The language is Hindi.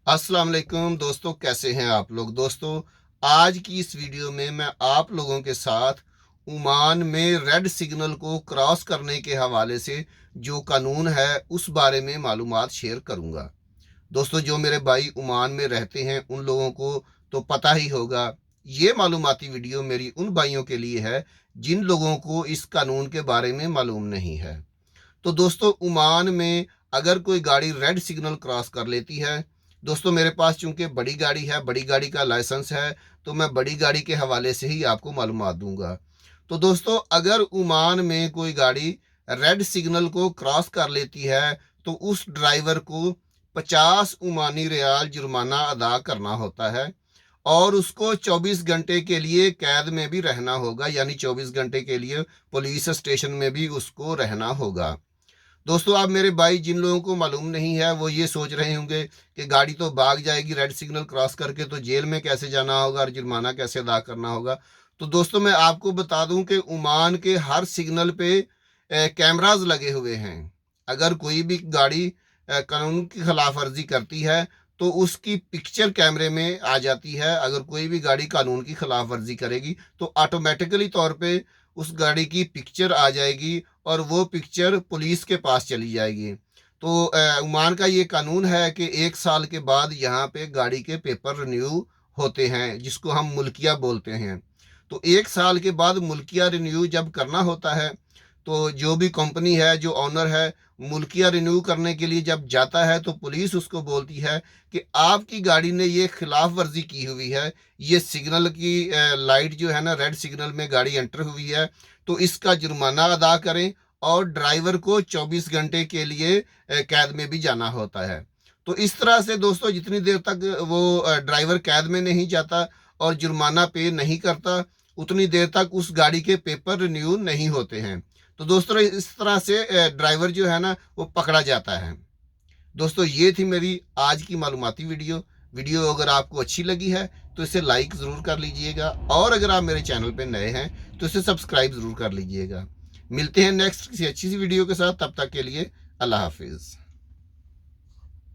अस्सलाम वालेकुम दोस्तों, कैसे हैं आप लोग। दोस्तों, आज की इस वीडियो में मैं आप लोगों के साथ ओमान में रेड सिग्नल को क्रॉस करने के हवाले से जो कानून है उस बारे में मालूमात शेयर करूंगा। दोस्तों, जो मेरे भाई ओमान में रहते हैं उन लोगों को तो पता ही होगा। ये मालूमाती वीडियो मेरी उन भाइयों के लिए है जिन लोगों को इस कानून के बारे में मालूम नहीं है। तो दोस्तों, ओमान में अगर कोई गाड़ी रेड सिग्नल क्रॉस कर लेती है, दोस्तों मेरे पास चूंकि बड़ी गाड़ी है, बड़ी गाड़ी का लाइसेंस है, तो मैं बड़ी गाड़ी के हवाले से ही आपको मालूमात दूंगा। तो दोस्तों, अगर ओमान में कोई गाड़ी रेड सिग्नल को क्रॉस कर लेती है तो उस ड्राइवर को 50 ओमानी रियाल जुर्माना अदा करना होता है और उसको 24 घंटे के लिए कैद में भी रहना होगा, यानी 24 घंटे के लिए पुलिस स्टेशन में भी उसको रहना होगा। दोस्तों, आप मेरे भाई जिन लोगों को मालूम नहीं है वो ये सोच रहे होंगे कि गाड़ी तो भाग जाएगी रेड सिग्नल क्रॉस करके, तो जेल में कैसे जाना होगा और जुर्माना कैसे अदा करना होगा। तो दोस्तों, मैं आपको बता दूं कि ओमान के हर सिग्नल पे कैमराज लगे हुए हैं। अगर कोई भी गाड़ी कानून की खिलाफ वर्जी करती है तो उसकी पिक्चर कैमरे में आ जाती है। अगर कोई भी गाड़ी कानून की खिलाफ वर्जी करेगी तो ऑटोमेटिकली तौर पे उस गाड़ी की पिक्चर आ जाएगी और वो पिक्चर पुलिस के पास चली जाएगी। तो ओमान का ये कानून है कि 1 साल के बाद यहाँ पे गाड़ी के पेपर रिन्यू होते हैं, जिसको हम मुल्किया बोलते हैं। तो 1 साल के बाद मुल्किया रिन्यू जब करना होता है तो जो भी कंपनी है, जो ऑनर है, मुल्किया रिन्यू करने के लिए जब जाता है तो पुलिस उसको बोलती है कि आपकी गाड़ी ने ये खिलाफ वर्जी की हुई है, ये सिग्नल की लाइट जो है ना, रेड सिग्नल में गाड़ी एंटर हुई है, तो इसका जुर्माना अदा करें और ड्राइवर को 24 घंटे के लिए कैद में भी जाना होता है। तो इस तरह से दोस्तों, जितनी देर तक वो ड्राइवर कैद में नहीं जाता और जुर्माना पे नहीं करता, उतनी देर तक उस गाड़ी के पेपर रिन्यू नहीं होते हैं। तो दोस्तों, इस तरह से ड्राइवर जो है ना वो पकड़ा जाता है। दोस्तों, ये थी मेरी आज की मालूमाती वीडियो। वीडियो अगर आपको अच्छी लगी है तो इसे लाइक ज़रूर कर लीजिएगा और अगर आप मेरे चैनल पे नए हैं तो इसे सब्सक्राइब ज़रूर कर लीजिएगा। मिलते हैं नेक्स्ट किसी अच्छी सी वीडियो के साथ, तब तक के लिए अल्लाह हाफिज़।